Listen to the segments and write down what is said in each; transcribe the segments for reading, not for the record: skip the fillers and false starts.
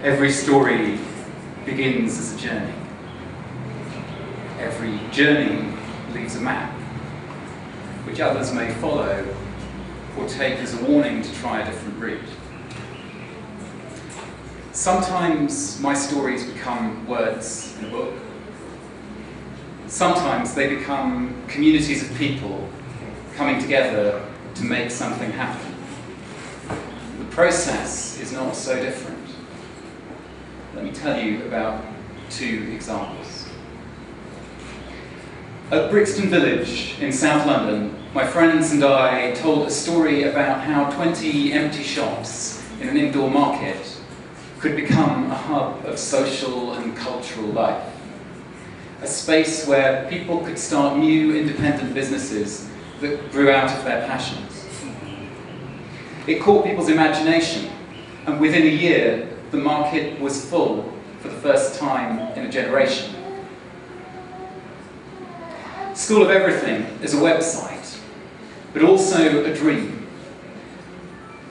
Every story begins as a journey. Every journey leaves a map, which others may follow or take as a warning to try a different route. Sometimes my stories become words in a book. Sometimes they become communities of people coming together to make something happen. The process is not so different. Let me tell you about two examples. At Brixton village in South London, my friends and I told a story about how 20 empty shops in an indoor market could become a hub of social and cultural life. A space where people could start new independent businesses that grew out of their passions. It caught people's imagination, and within a year, the market was full for the first time in a generation. School of Everything is a website, but also a dream.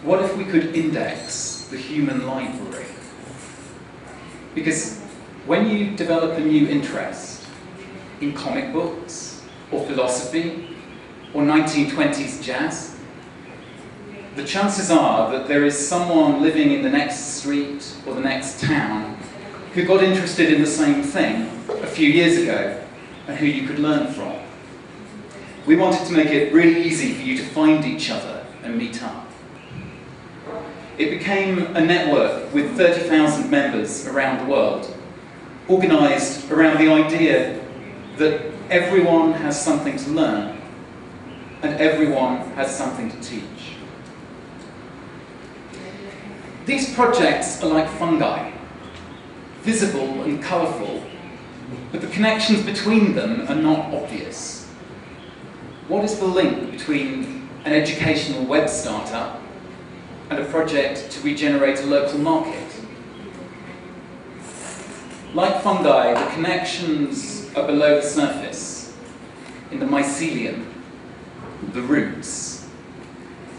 What if we could index the human library? Because when you develop a new interest in comic books, or philosophy, or 1920s jazz, the chances are that there is someone living in the next street or the next town who got interested in the same thing a few years ago and who you could learn from. We wanted to make it really easy for you to find each other and meet up. It became a network with 30,000 members around the world, organised around the idea that everyone has something to learn and everyone has something to teach. These projects are like fungi, visible and colourful, but the connections between them are not obvious. What is the link between an educational web startup and a project to regenerate a local market? Like fungi, the connections are below the surface, in the mycelium, the roots,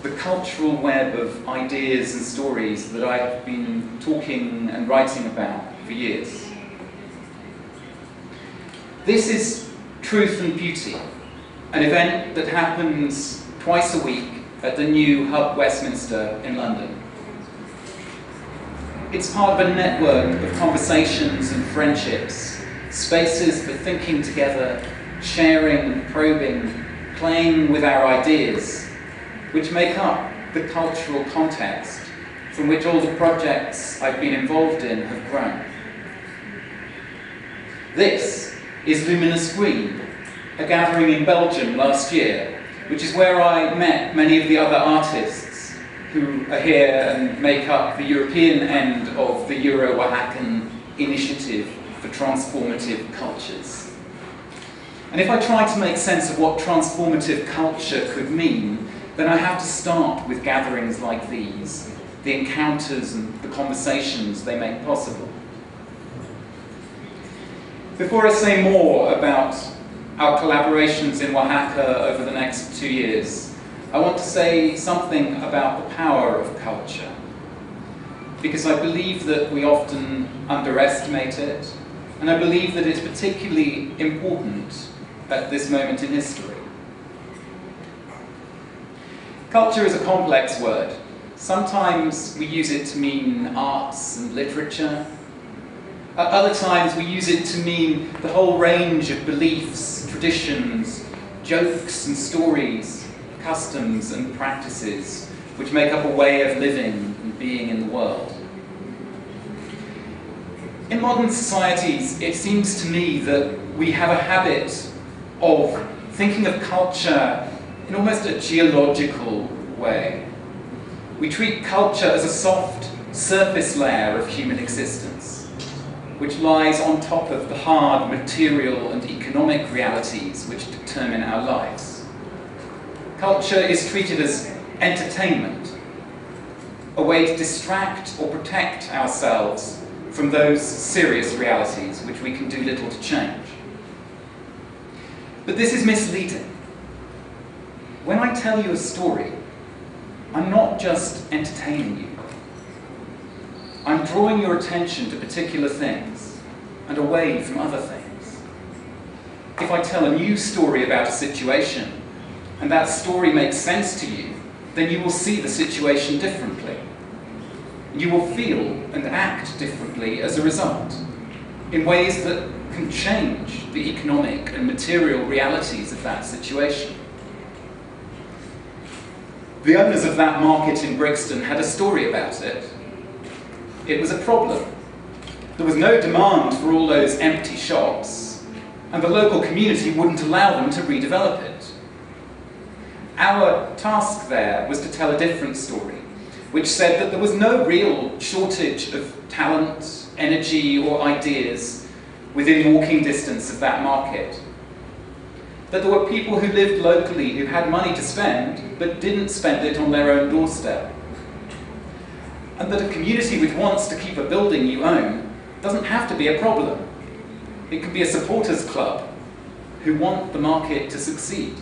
the cultural web of ideas and stories that I've been talking and writing about for years. This is Truth and Beauty, an event that happens twice a week at the new Hub Westminster in London. It's part of a network of conversations and friendships, spaces for thinking together, sharing and probing, playing with our ideas, which make up the cultural context from which all the projects I've been involved in have grown. This is Luminous Green, a gathering in Belgium last year, which is where I met many of the other artists who are here and make up the European end of the EuroOaxacan initiative for transformative cultures. And if I try to make sense of what transformative culture could mean, then I have to start with gatherings like these, the encounters and the conversations they make possible. Before I say more about our collaborations in Oaxaca over the next 2 years, I want to say something about the power of culture, because I believe that we often underestimate it, and I believe that it's particularly important at this moment in history. Culture is a complex word. Sometimes we use it to mean arts and literature. At other times we use it to mean the whole range of beliefs, traditions, jokes and stories, customs and practices which make up a way of living and being in the world. In modern societies, it seems to me that we have a habit of thinking of culture in almost a geological way. We treat culture as a soft surface layer of human existence, which lies on top of the hard material and economic realities which determine our lives. Culture is treated as entertainment, a way to distract or protect ourselves from those serious realities which we can do little to change. But this is misleading. When I tell you a story, I'm not just entertaining you. I'm drawing your attention to particular things and away from other things. If I tell a new story about a situation, and that story makes sense to you, then you will see the situation differently. You will feel and act differently as a result, in ways that can change the economic and material realities of that situation. The owners of that market in Brixton had a story about it. It was a problem. There was no demand for all those empty shops, and the local community wouldn't allow them to redevelop it. Our task there was to tell a different story, which said that there was no real shortage of talent, energy, or ideas within walking distance of that market. That there were people who lived locally who had money to spend, but didn't spend it on their own doorstep. And that a community which wants to keep a building you own doesn't have to be a problem. It can be a supporters club who want the market to succeed.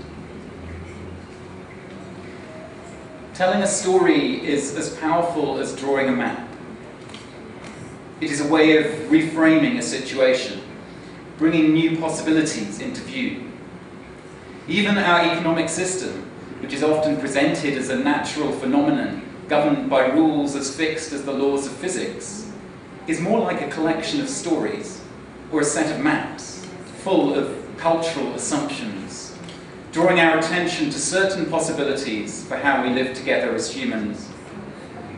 Telling a story is as powerful as drawing a map. It is a way of reframing a situation, bringing new possibilities into view. Even our economic system, which is often presented as a natural phenomenon governed by rules as fixed as the laws of physics, is more like a collection of stories or a set of maps full of cultural assumptions, drawing our attention to certain possibilities for how we live together as humans,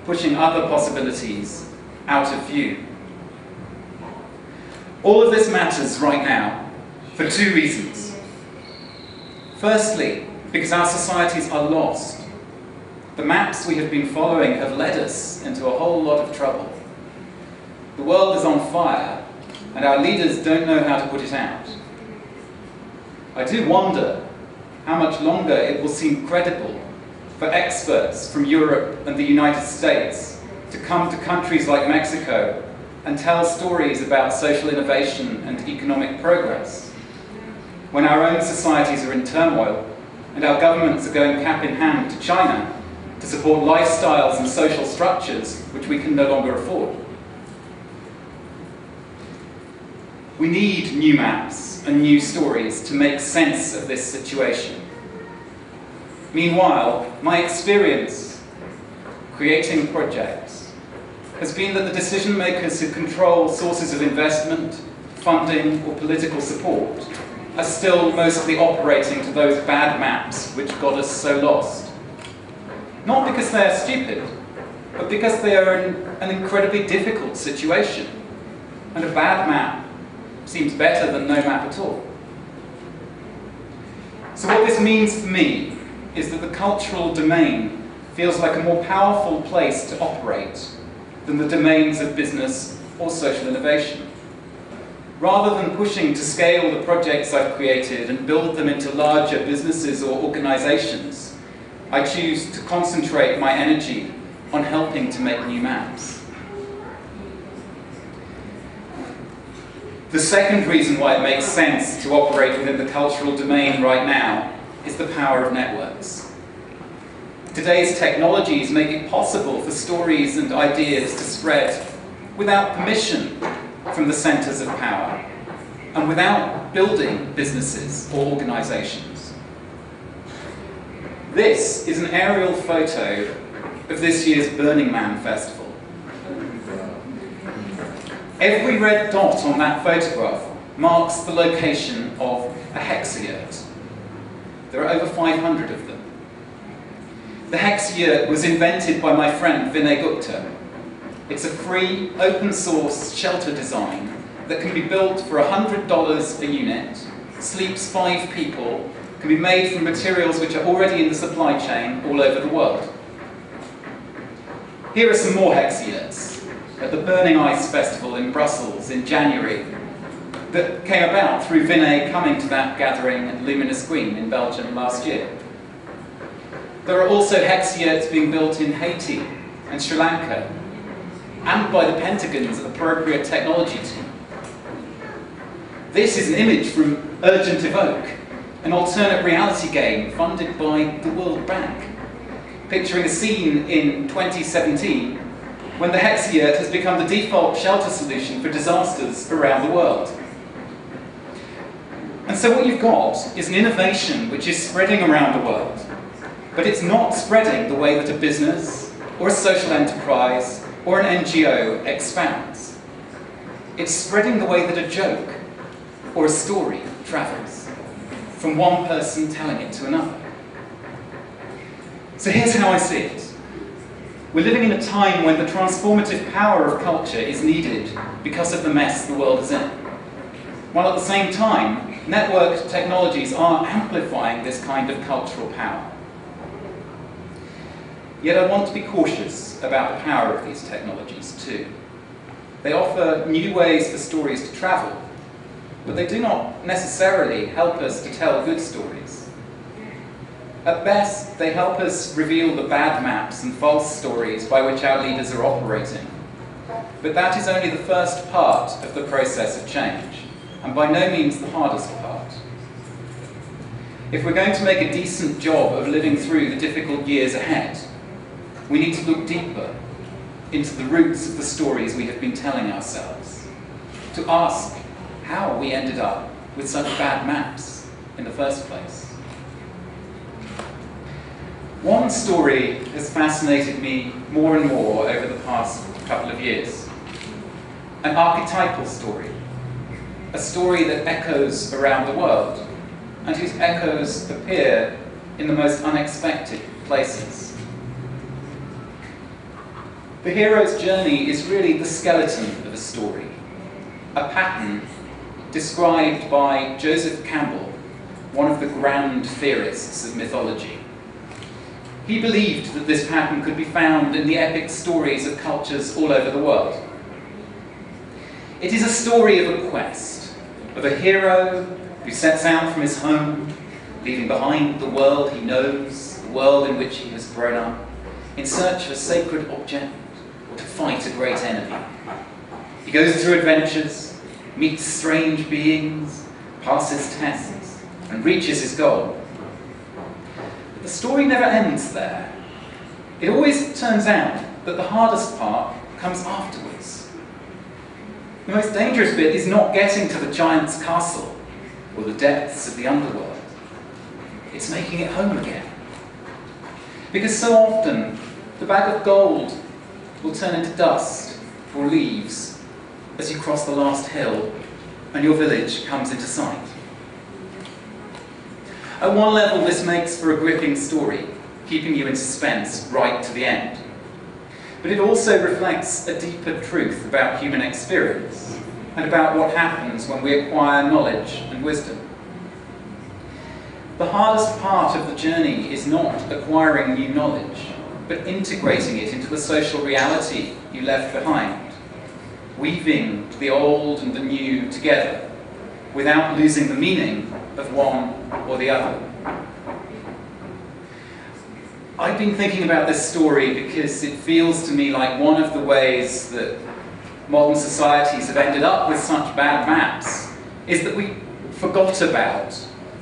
pushing other possibilities out of view. All of this matters right now for two reasons. Firstly, because our societies are lost. The maps we have been following have led us into a whole lot of trouble. The world is on fire, and our leaders don't know how to put it out. I do wonder how much longer it will seem credible for experts from Europe and the United States to come to countries like Mexico and tell stories about social innovation and economic progress, when our own societies are in turmoil and our governments are going cap in hand to China to support lifestyles and social structures which we can no longer afford. We need new maps and new stories to make sense of this situation. Meanwhile, my experience creating projects has been that the decision makers who control sources of investment, funding, or political support are still mostly operating to those bad maps which got us so lost. Not because they are stupid, but because they are in an incredibly difficult situation, and a bad map seems better than no map at all. So what this means for me is that the cultural domain feels like a more powerful place to operate than the domains of business or social innovation. Rather than pushing to scale the projects I've created and build them into larger businesses or organizations, I choose to concentrate my energy on helping to make new maps. The second reason why it makes sense to operate within the cultural domain right now is the power of networks. Today's technologies make it possible for stories and ideas to spread without permission from the centers of power and without building businesses or organizations. This is an aerial photo of this year's Burning Man festival. Every red dot on that photograph marks the location of a hexayurt. There are over 500 of them. The hexayurt was invented by my friend Vinay Gupta. It's a free, open source shelter design that can be built for $100 a unit, sleeps 5 people, can be made from materials which are already in the supply chain all over the world. Here are some more hexayurts at the Burning Ice Festival in Brussels in January that came about through Vinay coming to that gathering at Luminous Green in Belgium last year. There are also hexayurts being built in Haiti and Sri Lanka, and by the Pentagon's appropriate technology team. This is an image from Urgent Evoke, an alternate reality game funded by the World Bank, picturing a scene in 2017 when the hexayurt has become the default shelter solution for disasters around the world. And so what you've got is an innovation which is spreading around the world, but it's not spreading the way that a business, or a social enterprise, or an NGO expands. It's spreading the way that a joke, or a story, travels, from one person telling it to another. So here's how I see it. We're living in a time when the transformative power of culture is needed because of the mess the world is in. While at the same time, network technologies are amplifying this kind of cultural power. Yet I want to be cautious about the power of these technologies too. They offer new ways for stories to travel, but they do not necessarily help us to tell good stories. At best, they help us reveal the bad maps and false stories by which our leaders are operating. But that is only the first part of the process of change, and by no means the hardest part. If we're going to make a decent job of living through the difficult years ahead, we need to look deeper into the roots of the stories we have been telling ourselves, to ask how we ended up with such bad maps in the first place. One story has fascinated me more and more over the past couple of years. An archetypal story. A story that echoes around the world, and whose echoes appear in the most unexpected places. The hero's journey is really the skeleton of a story, a pattern described by Joseph Cambell, one of the grand theorists of mythology. He believed that this pattern could be found in the epic stories of cultures all over the world. It is a story of a quest, of a hero who sets out from his home, leaving behind the world he knows, the world in which he has grown up, in search of a sacred object or to fight a great enemy. He goes through adventures, meets strange beings, passes tests, and reaches his goal. But the story never ends there. It always turns out that the hardest part comes afterwards. The most dangerous bit is not getting to the giant's castle or the depths of the underworld. It's making it home again. Because so often, the bag of gold will turn into dust or leaves as you cross the last hill and your village comes into sight. At one level, this makes for a gripping story, keeping you in suspense right to the end. But it also reflects a deeper truth about human experience and about what happens when we acquire knowledge and wisdom. The hardest part of the journey is not acquiring new knowledge, but integrating it into the social reality you left behind, weaving the old and the new together without losing the meaning of one or the other. I've been thinking about this story because it feels to me like one of the ways that modern societies have ended up with such bad maps is that we forgot about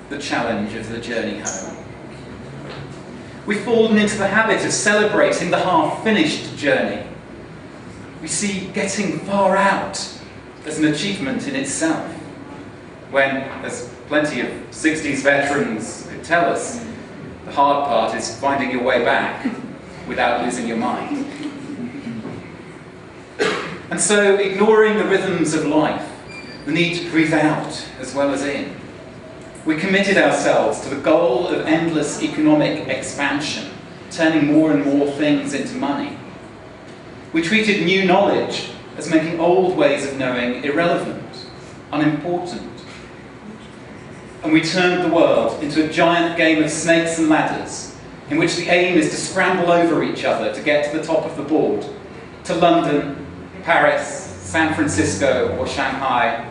the challenge of the journey home. We've fallen into the habit of celebrating the half-finished journey. We see getting far out as an achievement in itself, when, as plenty of 60s veterans could tell us, the hard part is finding your way back without losing your mind. And so, ignoring the rhythms of life, the need to breathe out as well as in, we committed ourselves to the goal of endless economic expansion, turning more and more things into money. We treated new knowledge as making old ways of knowing irrelevant, unimportant. And we turned the world into a giant game of snakes and ladders, in which the aim is to scramble over each other to get to the top of the board, to London, Paris, San Francisco, or Shanghai.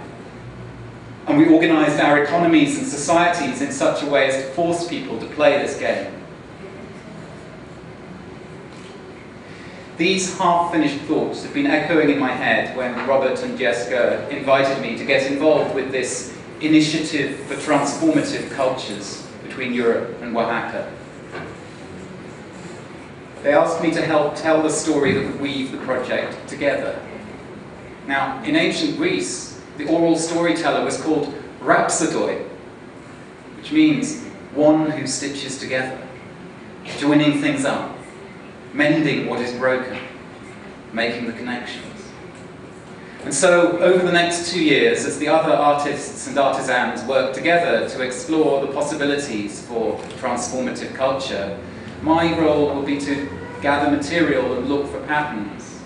And we organised our economies and societies in such a way as to force people to play this game. These half-finished thoughts have been echoing in my head when Robert and Jessica invited me to get involved with this initiative for transformative cultures between Europe and Oaxaca. they asked me to help tell the story that would weave the project together. Now, in ancient Greece, the oral storyteller was called rhapsodoi, which means one who stitches together, joining things up, mending what is broken, making the connections. And so, over the next 2 years, as the other artists and artisans work together to explore the possibilities for transformative culture, my role will be to gather material and look for patterns.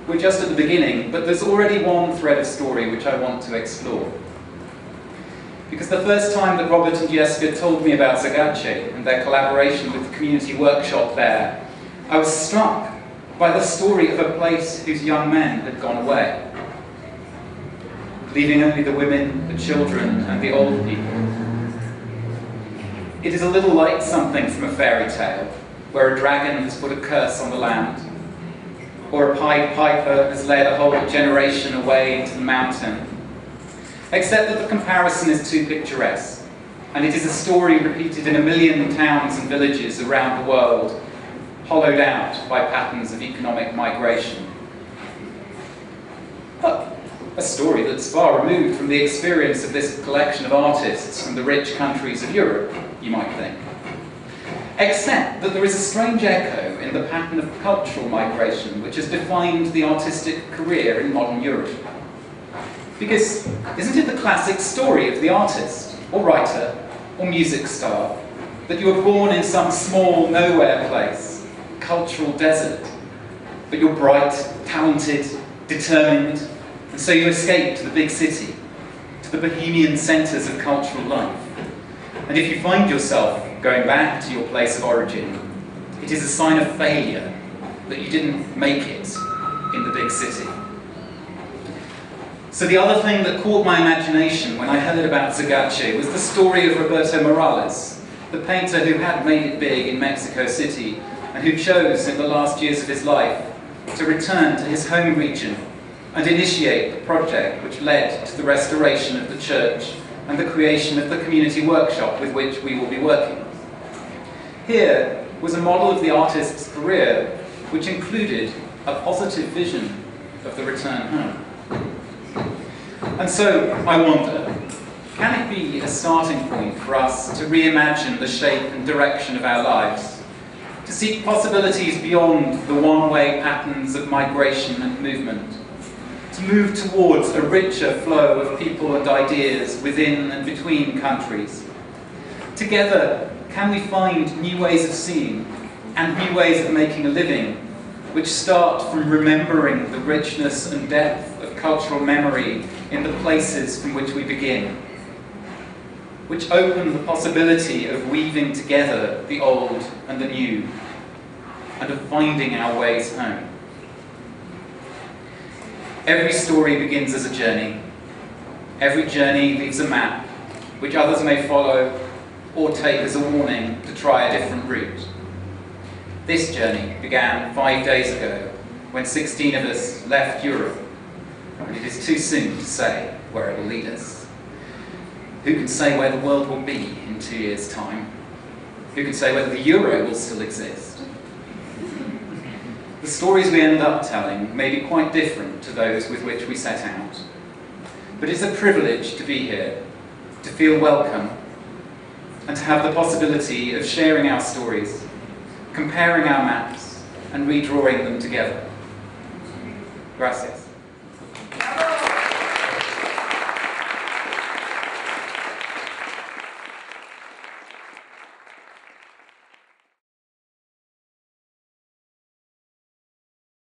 We're just at the beginning, but there's already one thread of story which I want to explore. Because the first time that Robert and Jessica told me about Oaxaca and their collaboration with the community workshop there, I was struck by the story of a place whose young men had gone away, leaving only the women, the children, and the old people. It is a little like something from a fairy tale, where a dragon has put a curse on the land, or a Pied Piper has led a whole generation away into the mountain. Except that the comparison is too picturesque, and it is a story repeated in 1 million towns and villages around the world, hollowed out by patterns of economic migration. But a story that's far removed from the experience of this collection of artists from the rich countries of Europe, you might think. Except that there is a strange echo in the pattern of cultural migration which has defined the artistic career in modern Europe. Because isn't it the classic story of the artist, or writer, or music star, that you were born in some small nowhere place, cultural desert, but you're bright, talented, determined, and so you escape to the big city, to the bohemian centres of cultural life. And if you find yourself going back to your place of origin, it is a sign of failure that you didn't make it in the big city. So the other thing that caught my imagination when I heard about Oaxaca was the story of Roberto Morales, the painter who had made it big in Mexico City and who chose in the last years of his life to return to his home region and initiate the project which led to the restoration of the church and the creation of the community workshop with which we will be working. Here was a model of the artist's career which included a positive vision of the return home. And so I wonder, can it be a starting point for us to reimagine the shape and direction of our lives, to seek possibilities beyond the one-way patterns of migration and movement, to move towards a richer flow of people and ideas within and between countries? Together, can we find new ways of seeing and new ways of making a living, which start from remembering the richness and depth of cultural memory in the places from which we begin, which open the possibility of weaving together the old and the new, and of finding our ways home. Every story begins as a journey. Every journey leaves a map, which others may follow or take as a warning to try a different route. This journey began 5 days ago, when 16 of us left Europe, and it is too soon to say where it will lead us. Who can say where the world will be in 2 years' time? Who can say whether the euro will still exist? The stories we end up telling may be quite different to those with which we set out. But it's a privilege to be here, to feel welcome, and to have the possibility of sharing our stories, comparing our maps, and redrawing them together. Gracias.